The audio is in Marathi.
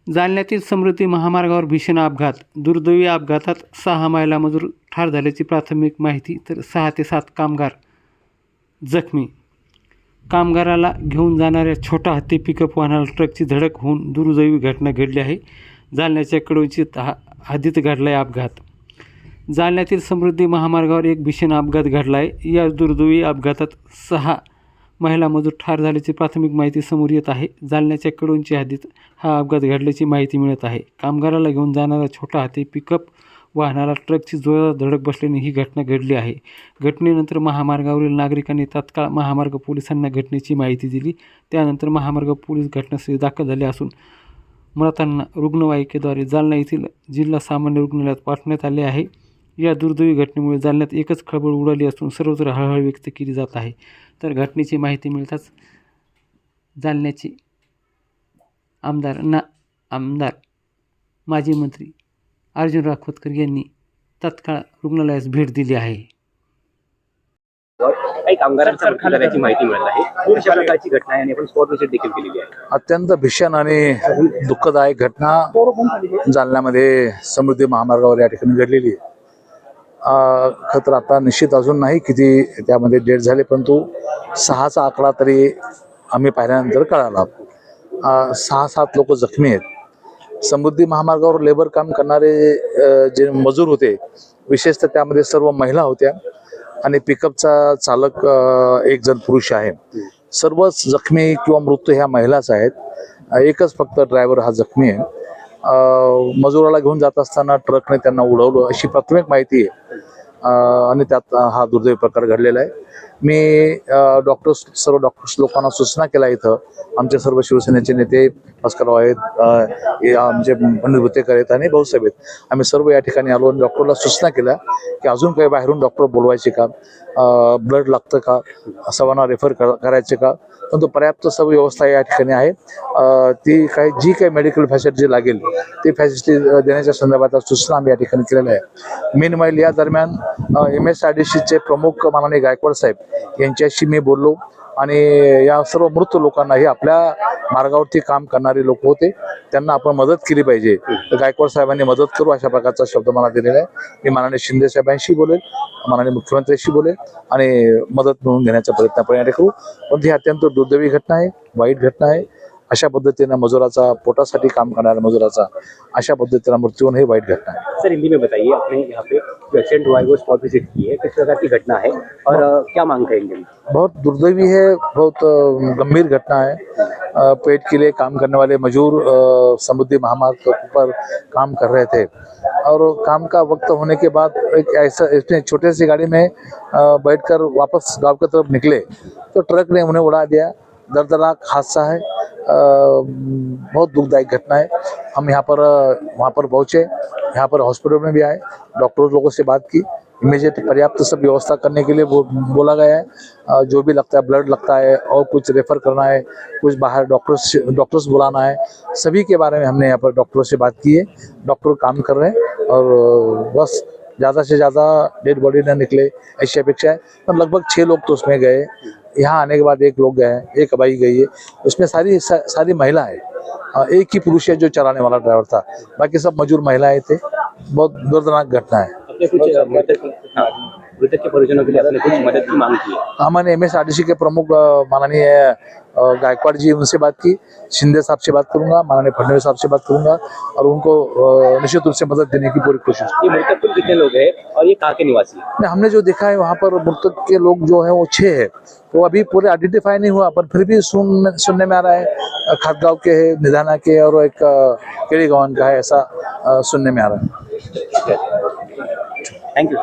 जालन्यातील समृद्धी महामार्गावर भीषण अपघात. दुर्दैवी अपघातात 6 महिला मजूर ठार झाल्याची प्राथमिक माहिती, तर 6 ते 7 कामगार जखमी. कामगाराला घेऊन जाणाऱ्या छोटा हत्ती पिकअप वाहनाला ट्रकची धडक होऊन दुर्दैवी घटना घडली आहे. जालन्याच्या कडोची हद्दीत घडला अपघात. जालन्यातील समृद्धी महामार्गावर एक भीषण अपघात घडला आहे. या दुर्दैवी अपघातात 6 महिला मजूर ठार झाल्याची प्राथमिक माहिती समोर येत आहे. जालन्याच्या कडोंची हद्दीत हा अपघात घडल्याची माहिती मिळत आहे. कामगाराला घेऊन जाणारा छोटा हत्ती पिकअप वाहनाला ट्रकची जोरदार धडक बसल्याने ही घटना घडली आहे. घटनेनंतर महामार्गावरील नागरिकांनी तात्काळ महामार्ग पोलिसांना घटनेची माहिती दिली. त्यानंतर महामार्ग पोलीस घटनास्थळी दाखल झाले असून मृतांना रुग्णवाहिकेद्वारे जालना येथील जिल्हा सामान्य रुग्णालयात पाठवण्यात आले आहे. या दुर्दैवी घटनेमुळे जालन्यात एकच खळबळ उडाली असून सर्वत्र हळहळ व्यक्त केली जात आहे. तर घटनेची माहिती मिळताच जालन्याचे आमदार माजी मंत्री अर्जुनराव खोतकर यांनी तात्काळ रुग्णालयास भेट दिली आहे. काही कामगारांच्या मृत्यू झाल्याची माहिती मिळत आहे. अशा प्रकारची घटना आहे आणि आपण स्पॉट व्हिजिट देखील केलेली आहे. अत्यंत भीषण आणि दुःखदायक घटना जालन्यामध्ये समृद्धी महामार्गावर या ठिकाणी घडलेली आहे. खरं तर आता निश्चित अजून नाही किती त्यामध्ये डेट झाले, परंतु 6चा आकडा तरी आम्ही पाहिल्यानंतर कळाला. 6-7 लोक जखमी आहेत. समृद्धी महामार्गावर लेबर काम करणारे जे मजूर होते, विशेषतः त्यामध्ये सर्व महिला होत्या आणि पिकअपचा चालक एक जण पुरुष आहे. सर्वच जखमी किंवा मृत्यू ह्या महिलाच आहेत. एकच फक्त ड्रायव्हर हा जखमी आहे. मजुराला घेऊन जात असताना ट्रकने त्यांना उडवलं अशी प्राथमिक माहिती आहे आणि त्यात हा दुर्दैवी प्रकार घडलेला आहे. मी सर्व डॉक्टर्स लोकांना सूचना केला. इथं आमचे सर्व शिवसेनेचे नेते भास्करराव आहेत, आमचे पंडित भुतेकर आहेत आणि भाऊसाहेब आहेत. आम्ही सर्व या ठिकाणी आलो आणि डॉक्टरला सूचना केल्या की अजून काही बाहेरून डॉक्टर बोलवायचे का, ब्लड लागतं का, सर्वांना रेफर करायचे का. परंतु पर्याप्त सर्व व्यवस्था या ठिकाणी आहे. ती जी काही मेडिकल फॅसिलिटी लागेल ती फॅसिलिटी देण्याच्या संदर्भात सूचना आम्ही या ठिकाणी केलेल्या आहे. मेनवाईल या दरम्यान MSRDCचे प्रमुख माननीय गायकवाड साहेब यांच्याशी मी बोललो आणि या सर्व मृत लोकांनाही आपल्या मार्गावरती काम करणारे लोक होते, त्यांना आपण मदत केली पाहिजे. तर गायकवाड साहेबांनी मदत करू अशा प्रकारचा शब्द मला दिलेला आहे. मी माननीय शिंदे साहेबांशी बोलेल, माननीय मुख्यमंत्र्यांशी बोलेल आणि मदत मिळवून घेण्याचा प्रयत्न आपण या करू. पण ही अत्यंत दुर्दैवी घटना आहे, वाईट घटना आहे. अशा पद्धतीने मजुराचा, पोटासाठी काम करणाऱ्या मजुराचा अशा पद्धतीने मृत्यू होणं ही वाईट घटना है. सर, हिंदी में बताइए, आपने यहाँ पे एक्सीडेंट हुआ है, वो स्पॉट विजिट की है, किस प्रकार की घटना है और क्या मांग करेंगे? बहुत दुर्दैवी है, बहुत गंभीर घटना है. पेट के लिए काम करने वाले मजूर समृद्धि महामार्ग पर काम कर रहे थे और काम का वक्त होने के बाद एक ऐसा इसमें छोटे सी गाड़ी में बैठकर वापस गांव की तरफ निकले तो ट्रक ने उन्हें उड़ा दिया. दर्दनाक हादसा है, बहुत दुखदायक घटना है. हम वहाँ पर पहुँचे, यहाँ पर हॉस्पिटल में भी आए, डॉक्टर लोगों से बात की. इमीडिएट पर्याप्त सब व्यवस्था करने के लिए बोला गया है. जो भी लगता है, ब्लड लगता है और कुछ रेफर करना है, कुछ बाहर डॉक्टर्स बुलाना है, सभी के बारे में हमने यहाँ पर डॉक्टरों से बात की है. डॉक्टर काम कर रहे हैं और बस ज़्यादा से ज़्यादा डेड बॉडी न निकले ऐसी अपेक्षा है. पर लगभग 6 लोग तो उसमें गए. यहाँ आने के बाद 1 लोग गए हैं, 1 अबाई गई है. उसमें सारी महिला है. एक ही पुरुष है जो चलाने वाला ड्राइवर था, बाकी सब मजूर महिलाएं थे. बहुत दर्दनाक घटना है. मृतक के परिजनों के लिए आपने कुछ मदद की मांग की है? हमने MSRDC के प्रमुख माननीय गायकवाड़ जी, उनसे बात की. शिंदे साहब से बात करूंगा, माननीय फडणवीस साहब से बात करूंगा और उनको निश्चित रूप से मदद देने की पूरी कोशिश. ये मृतक कुल कितने लोग हैं और ये कहाँ के निवासी हैं? हमने जो देखा है वहाँ पर मृतक के लोग जो है वो 6 है. वो अभी पूरे आइडेंटिफाई नहीं हुआ, पर फिर भी सुनने में आ रहा है खातगांव के है, निधाना के और एक केड़ी गाँव का है, ऐसा सुनने में आ रहा है. Thank you.